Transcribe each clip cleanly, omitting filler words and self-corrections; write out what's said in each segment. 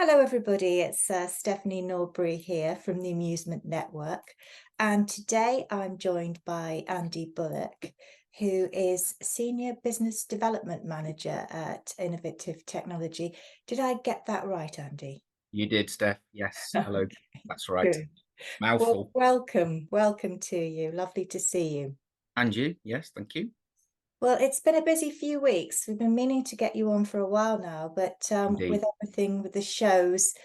Hello, everybody. It's Stephanie Norbury here from the Amusement Network. And today I'm joined by Andy Bullock, who is Senior Business Development Manager at Innovative Technology. Did I get that right, Andy? You did, Steph. Yes. Hello. Okay, That's right. good. Well, Mouthful. welcome to you. Lovely to see you. And you? Yes, thank you. Well, it's been a busy few weeks. We've been meaning to get you on for a while now, but with Indeed. everything with the shows,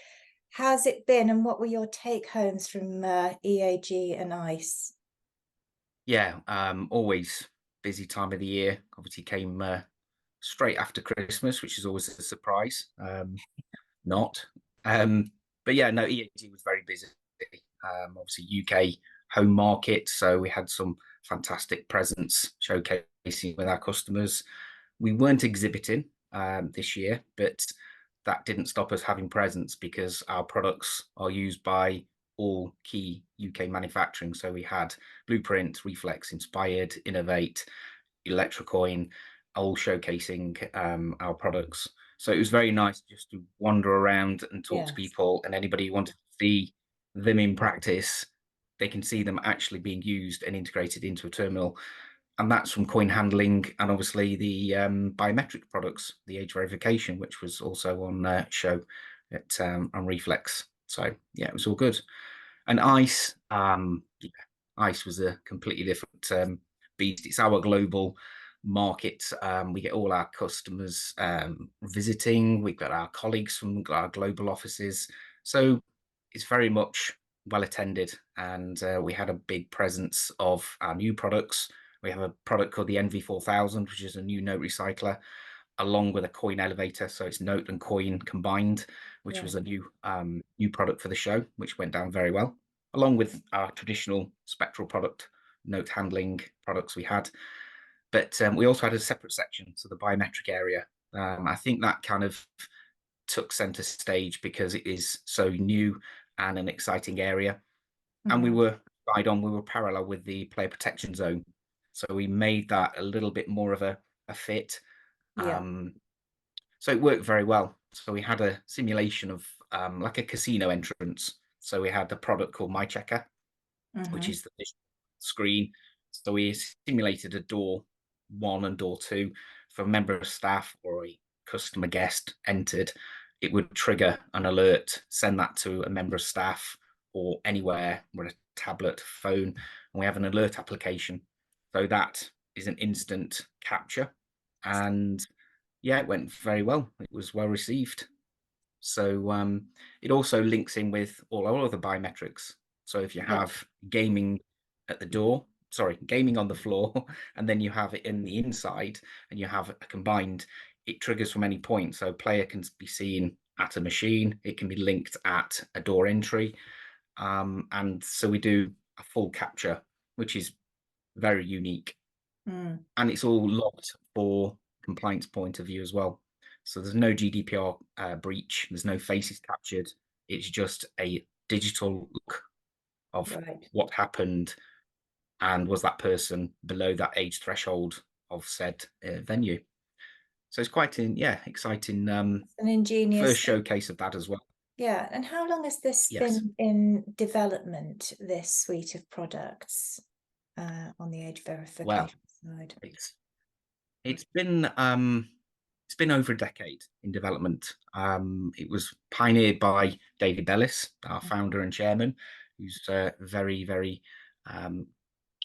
how's it been and what were your take homes from EAG and ICE? Yeah, always busy time of the year. Obviously came straight after Christmas, which is always a surprise. Not. But yeah, no, EAG was very busy. Obviously UK home market, so we had some fantastic presents showcasing with our customers. We weren't exhibiting this year, but that didn't stop us having presence because our products are used by all key UK manufacturing. So we had Blueprint, Reflex, Inspired, Innovate, Electrocoin, all showcasing our products. So it was very nice just to wander around and talk to Yes. people, and anybody who wanted to see them in practice, they can see them actually being used and integrated into a terminal. And that's from coin handling and obviously the biometric products, the age verification, which was also on show at on Reflex. So yeah, it was all good. And Ice, yeah, Ice was a completely different beast. It's our global market. We get all our customers visiting. We've got our colleagues from our global offices. So it's very much well attended, and we had a big presence of our new products. We have a product called the NV4000, which is a new note recycler, along with a coin elevator. So it's note and coin combined, which was Yeah. a new product for the show, which went down very well, along with our traditional spectral product, note handling products we had. But we also had a separate section, so the biometric area. I think that kind of took center stage because it is so new and an exciting area. And we Mhm. were we were parallel with the player protection zone. So we made that a little bit more of a fit. Yeah. Um, so it worked very well. So we had a simulation of like a casino entrance. So we had the product called My Checker, which Hmm. is the screen. So we simulated a door one and door two. If a member of staff or a customer guest entered, it would trigger an alert, send that to a member of staff or anywhere with a tablet, phone, and we have an alert application. So that is an instant capture. And yeah, it went very well. It was well received. So it also links in with all our other biometrics. So if you Yeah. have gaming at the door, sorry, gaming on the floor, and then you have it in the inside, and you have a combined, it triggers from any point. So player can be seen at a machine, it can be linked at a door entry, and so we do a full capture, which is very unique, Mm. and it's all locked for compliance point of view as well. So there's no GDPR breach. There's no faces captured. It's just a digital look of Right. what happened and was that person below that age threshold of said venue. So it's quite exciting It's an ingenious first thing. showcase of that as well. Yeah. And how long has this Yes. been in development, this suite of products on the age Well, verification side? it's It's it's been over a decade in development. It was pioneered by David Bellis, our founder and chairman, who's very um,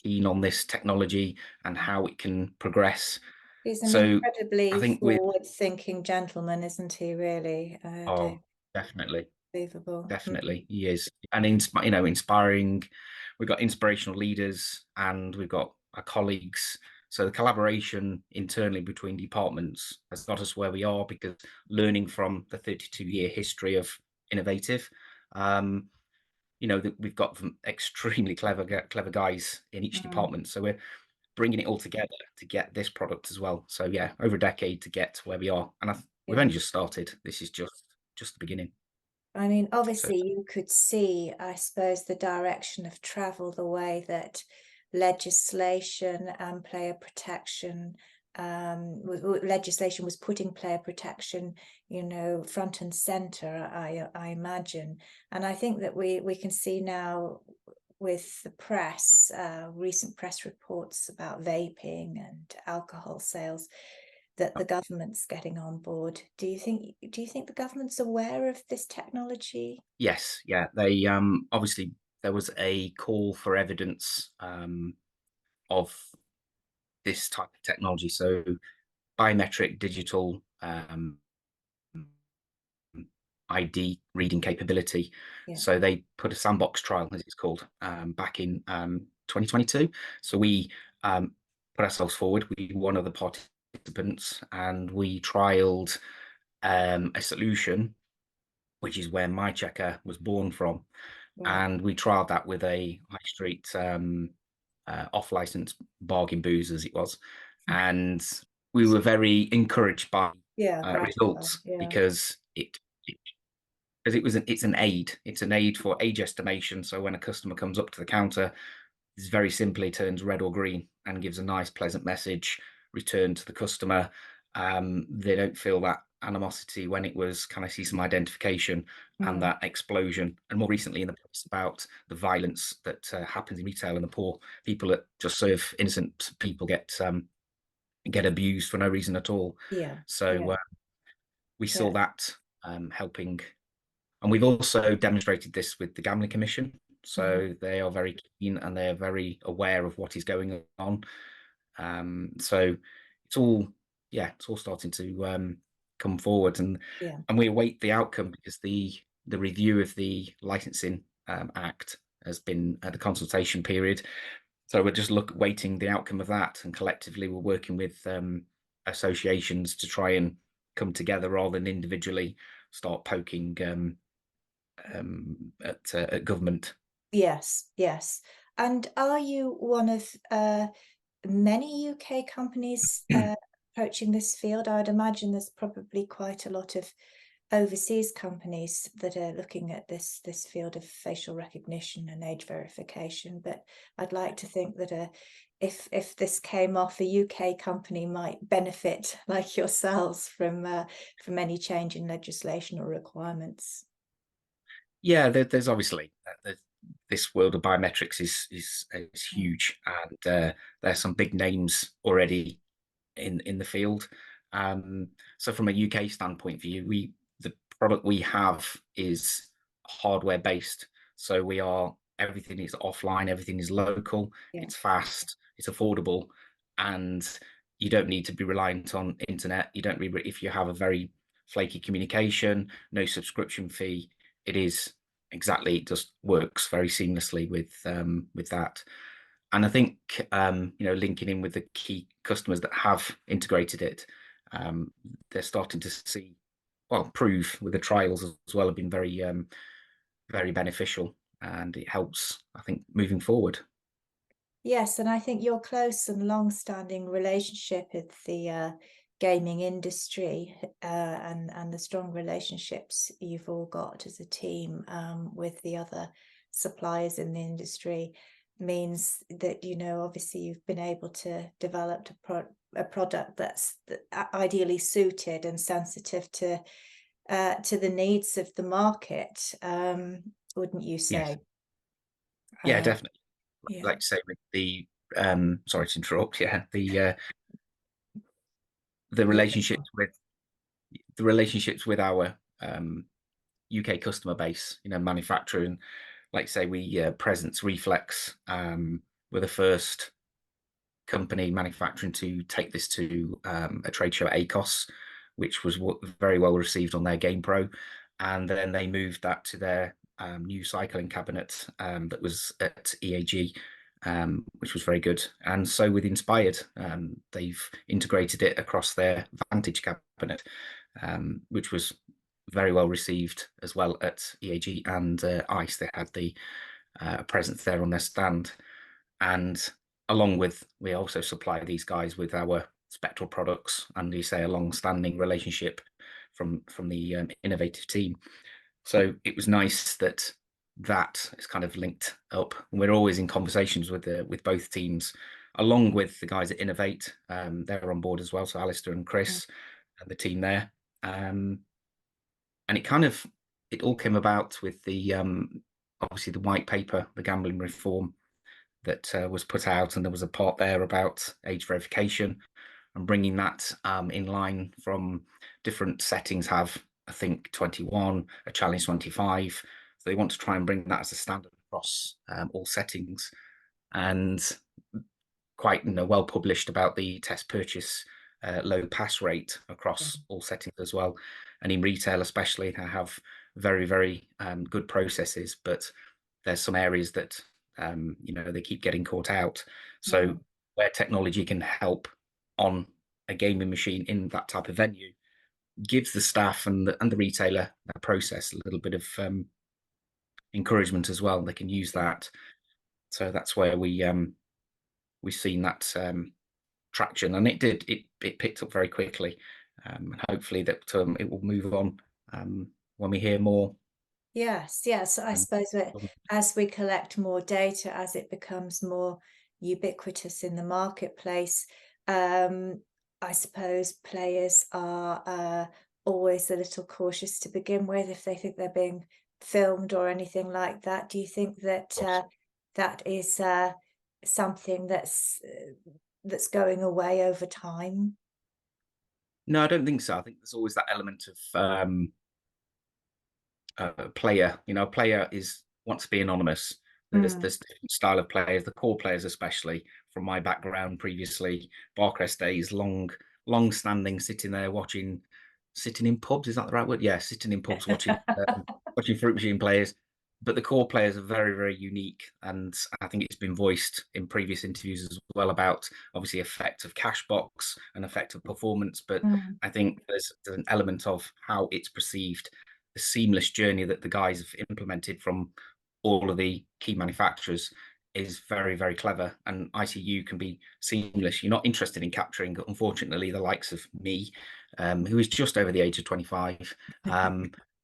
keen on this technology and how it can progress. He's an So I incredibly think with forward-thinking gentleman, isn't he, really? oh, definitely, Unbelievable. definitely he is, and inspiring. We've got inspirational leaders, and we've got our colleagues. So the collaboration internally between departments has got us where we are because learning from the 32-year history of Innovative, um, that we've got some extremely clever guys in each Mm. department. So we're bringing it all together to get this product as well. So yeah, over a decade to get to where we are, and we've Yeah. only just started. This is just the beginning. I mean, So obviously, you could see, I suppose, the direction of travel, the way that legislation and player protection legislation was putting player protection, front and center, I imagine. And I think that we can see now with the press, recent press reports about vaping and alcohol sales, that the government's getting on board. Do you think the government's aware of this technology? Yes, yeah. They obviously there was a call for evidence of this type of technology. So biometric digital ID reading capability. Yeah, So they put a sandbox trial, as it's called, back in 2022. So we put ourselves forward. We were one of the participants, and we trialed a solution, which is where my checker was born from. right. And we trialed that with a high street off-license bargain booze, as it was, and we were very encouraged by Yeah, gratified. results Yeah. because it's an aid. It's an aid for age estimation. So when a customer comes up to the counter, it's very simply turns red or green and gives a nice, pleasant message return to the customer. They don't feel that animosity when it was, can I see some identification, and Mm, that explosion. And more recently in the press about the violence that happens in retail and the poor people that just serve innocent people get abused for no reason at all. yeah, So yeah, we saw yeah. that helping. And we've also demonstrated this with the Gambling Commission. Mhm. So they are very keen and they're very aware of what is going on. So it's all, yeah, it's all starting to come forward, Yeah. and we await the outcome because the review of the licensing act has been at the consultation period. So we're just waiting the outcome of that, and collectively we're working with associations to try and come together rather than individually start poking at government. Yes, yes. And are you one of many UK companies approaching this field? I'd imagine there's probably quite a lot of overseas companies that are looking at this field of facial recognition and age verification. But I'd like to think that if this came off, a UK company might benefit, like yourselves, from any change in legislation or requirements. Yeah, there's obviously this world of biometrics is Mm, huge, and there's some big names already in the field. So from a UK standpoint for you, the product we have is hardware based. So everything is offline, everything is local, yeah. it's fast, it's affordable, and you don't need to be reliant on internet. You don't need, if you have a very flaky communication, no subscription fee, it just works very seamlessly with that. And I think linking in with the key customers that have integrated it, um, they're starting to see, well, prove with the trials as well have been very beneficial, and it helps, I think, moving forward. Yes, and I think your close and long-standing relationship with the gaming industry, and the strong relationships you've all got as a team, with the other suppliers in the industry means that, obviously you've been able to develop a product that's ideally suited and sensitive to the needs of the market, wouldn't you Yes, say? yeah, Uh, definitely. yeah, Like to say with the sorry to interrupt. Yeah, the yeah, go on. relationships with our UK customer base, manufacturing. Like say we Presence Reflex were the first company manufacturing to take this to a trade show at ACOS, which was very well received on their Game Pro, and then they moved that to their new cycling cabinet that was at EAG, which was very good. And so with Inspired, they've integrated it across their Vantage cabinet, which was very well received as well at EAG and ICE. They had the presence there on their stand, and along with, we also supply these guys with our Spectral products, and you say a long-standing relationship from the innovative team. So it was nice that is kind of linked up. And we're always in conversations with both teams along with the guys at Innovate. They're on board as well, so Alistair and Mm, Chris and the team there. And it all came about with the obviously the white paper, the gambling reform that was put out, and there was a part there about age verification and bringing that in line from different settings have, I think, 21, a challenge 25. So they want to try and bring that as a standard across all settings, and quite well published about the test purchase low pass rate yeah. across all settings as well. And in retail especially, they have very, very good processes, but there's some areas that they keep getting caught out. So Mm, where technology can help on a gaming machine in that type of venue gives the staff and the retailer that process a little bit of encouragement as well. They can use yeah. that. So that's where we've seen that traction, and it picked up very quickly, and hopefully that it will move on when we hear more. Yes, yes. I Um, suppose that as we collect more data, as it becomes more ubiquitous in the marketplace, um, I suppose players are always a little cautious to begin with if they think they're being filmed or anything like that. Do you think that that is something that's going away over time? no, I don't think so. I think there's always that element of player. A player wants to be anonymous. Mm. There's different style of players, the core players especially. From my background previously, Barcrest days, long standing, sitting there watching, sitting in pubs. Is that the right word? Yeah, sitting in pubs watching fruit machine players. But the core players are very, very unique, and I think it's been voiced in previous interviews as well about obviously effect of cash box and effect of performance. But Mm. I think there's an element of how it's perceived, the seamless journey that the guys have implemented from all of the key manufacturers is very, very clever. And ITU can be seamless. You're not interested in capturing, unfortunately, the likes of me, who is just over the age of 25.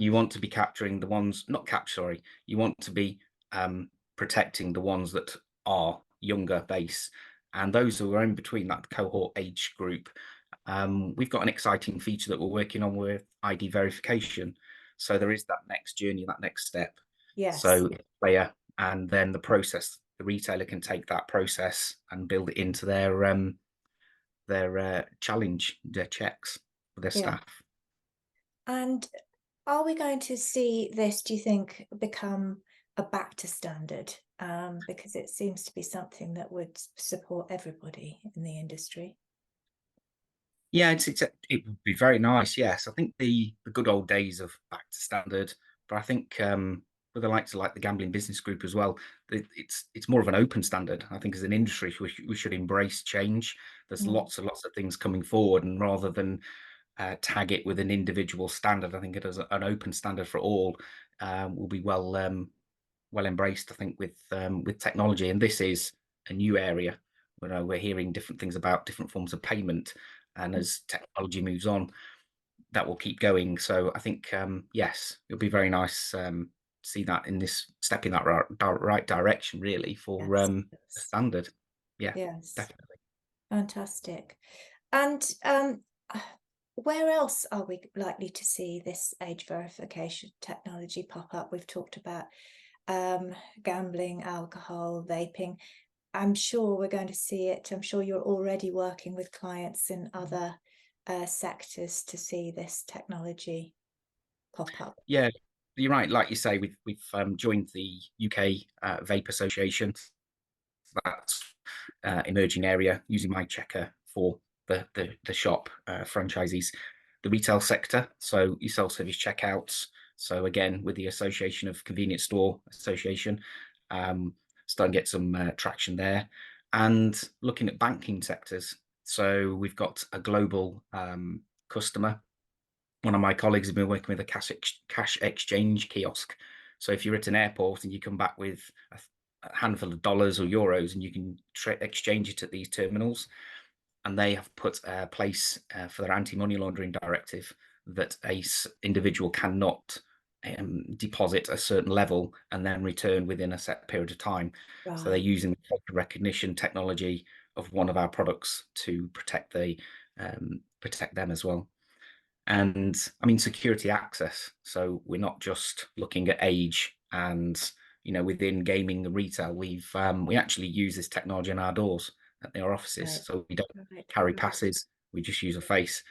You want to be capturing the ones, not capture, sorry, you want to be protecting the ones that are younger base. And those who are in between that cohort age group, we've got an exciting feature that we're working on with ID verification. So there is that next journey, that next step. Yes. So player, and then the retailer can take that process and build it into their challenge, their checks for their Yeah. staff. And are we going to see this, do you think, become a back to standard? Because it seems to be something that would support everybody in the industry. Yeah, it would be very nice. Yes, I think the good old days of back to standard, but I think with the likes of like the Gambling Business Group as well, it's more of an open standard. I think as an industry, we should embrace change. There's Mm, lots and lots of things coming forward, and rather than tag it with an individual standard, I think it is an open standard for all will be well embraced. I think with technology, and this is a new area. We're hearing different things about different forms of payment, and mm. as technology moves on, that will keep going. So I think yes, it'll be very nice to see that in this step in that right direction, really, for Yes, the yes, standard. Yeah, yes. definitely. Fantastic. And uh, where else are we likely to see this age verification technology pop up? We've talked about gambling, alcohol, vaping. I'm sure we're going to see it. I'm sure you're already working with clients in other sectors to see this technology pop up. Yeah, you're right. Like you say, we've joined the UK Vape Association. That's emerging area using my checker for the shop franchisees, the retail sector. So your self-service checkouts. So again, with the Association of Convenience Store Association, starting to get some traction there, and looking at banking sectors. So we've got a global customer. One of my colleagues has been working with a cash exchange kiosk. So if you're at an airport and you come back with a handful of dollars or euros, and you can exchange it at these terminals, and they have put a place for their anti-money laundering directive that a individual cannot deposit a certain level and then return within a set period of time. So they're Right. using recognition technology of one of our products to protect them as well. And I mean, security access. So we're not just looking at age and, within gaming and retail, we actually use this technology in our doors at our offices. Right, So we don't right. carry passes. We just use a face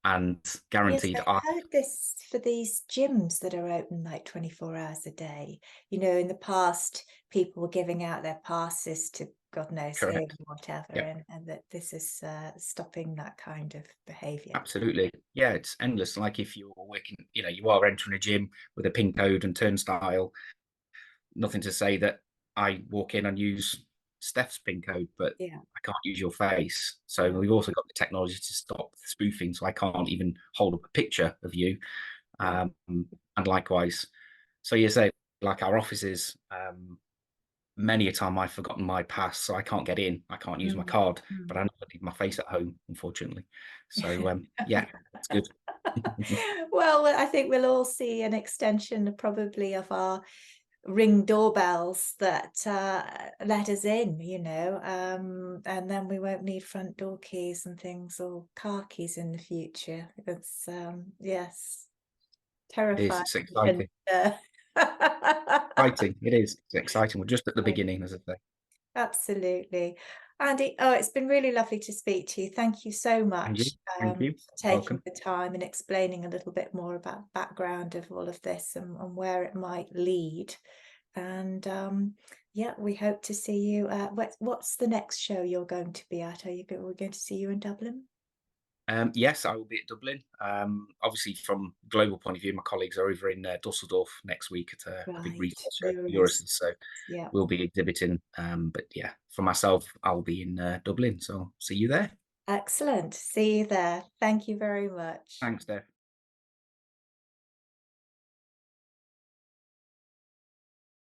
and Yes, guaranteed eye. I've heard this for these gyms that are open like 24 hours a day. In the past, people were giving out their passes to God knows who, Correct. whatever, Yeah, and that this is stopping that kind of behavior. absolutely. Yeah, it's endless. Like if you're working, you are entering a gym with a pin code and turnstile, nothing to say that I walk in and use Steph's PIN code, but Yeah, I can't use your face. So yeah, we've also got the technology to stop spoofing. So I can't even hold up a picture of you. yeah. And likewise, so you say like our offices, many a time I've forgotten my pass, so I can't get in. I can't use my Mm, card, but mm. I know I leave my face at home, unfortunately. So yeah, it's good. Well, I think we'll all see an extension probably of our Ring doorbells that let us in, and then we won't need front door keys and things or car keys in the future. It's yes, It is. terrifying. It's And exciting. Exciting. It is. It's exciting. We're just at the beginning, as I say. absolutely. Andy, oh, it's been really lovely to speak to you. Thank you so And you. much Thank you. for taking Welcome. the time and explaining a little bit more about background of all of this and where it might lead. And yeah, we hope to see you. What's the next show you're going to be at? We're going to see you in Dublin? Yes, I will be at Dublin. Obviously, from a global point of view, my colleagues are over in Dusseldorf next week at a big Right, retail show, Euros. Eurus. So Yeah, we'll be exhibiting. But yeah, for myself, I'll be in Dublin. So see you there. excellent. See you there. Thank you very much. Thanks, Dave.